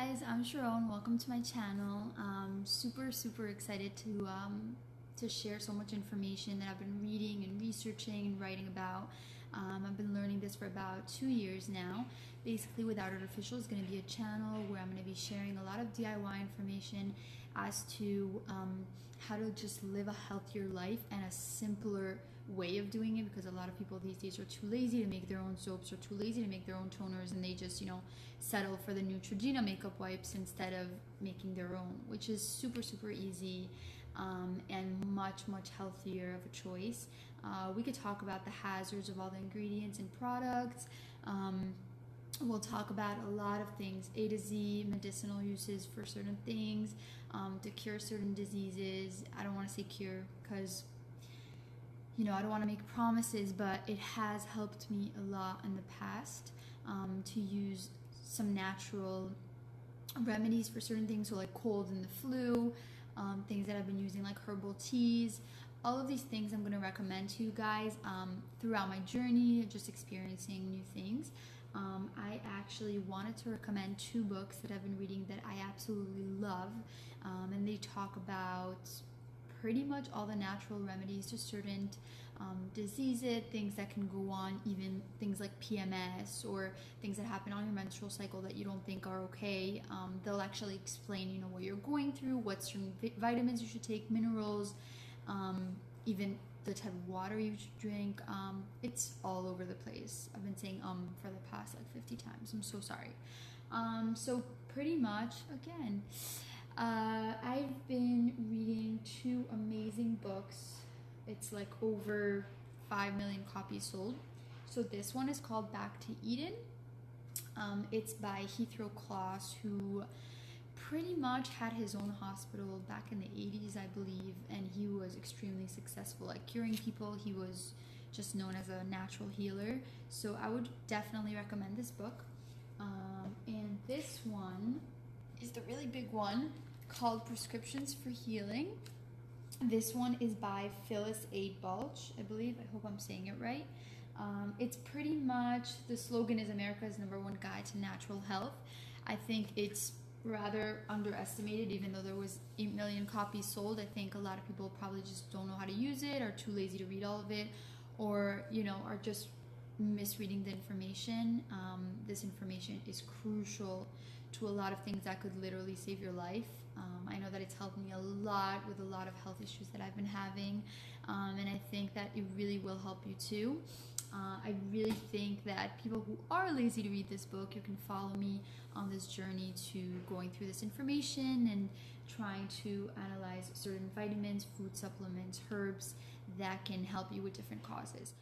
guys, I'm Sharon. Welcome to my channel. Super excited to share so much information that I've been reading and researching and writing about. I've been learning this for about 2 years now. Basically, Without Artificial is going to be a channel where I'm going to be sharing a lot of DIY information as to how to just live a healthier life and a simpler way of doing it, because a lot of people these days are too lazy to make their own soaps or too lazy to make their own toners, and they just settle for the Neutrogena makeup wipes instead of making their own, which is super easy and much healthier of a choice. We could talk about the hazards of all the ingredients and products. We'll talk about a lot of things, A to Z, medicinal uses for certain things, to cure certain diseases. I don't want to say cure because I don't want to make promises, but it has helped me a lot in the past to use some natural remedies for certain things, so like colds and the flu, things that I've been using like herbal teas. All of these things I'm going to recommend to you guys throughout my journey, just experiencing new things. I actually wanted to recommend 2 books that I've been reading that I absolutely love, and they talk about pretty much all the natural remedies to certain diseases, things that can go on, even things like PMS or things that happen on your menstrual cycle that you don't think are okay. They'll actually explain, what you're going through, what certain vitamins you should take, minerals, even the type of water you should drink. It's all over the place. I've been saying for the past like 50 times. I'm so sorry. So pretty much, again, I've been reading 2 amazing books. It's like over 5 million copies sold. So this one is called Back to Eden. It's by Jethro Kloss, who pretty much had his own hospital back in the 80s, I believe, and he was extremely successful at curing people. He was just known as a natural healer. So I would definitely recommend this book. And this one is the really big one called Prescriptions for Healing. This one is by Phyllis Balch, I believe. I hope I'm saying it right. It's pretty much, the slogan is America's #1 guide to natural health. I think it's rather underestimated, even though there was 8 million copies sold. I think a lot of people probably just don't know how to use it, or too lazy to read all of it, or are just misreading the information. This information is crucial to a lot of things that could literally save your life. I know that it's helped me a lot with a lot of health issues that I've been having, and I think that it really will help you too. I really think that people who are lazy to read this book, you can follow me on this journey to going through this information and trying to analyze certain vitamins, food supplements, herbs that can help you with different causes.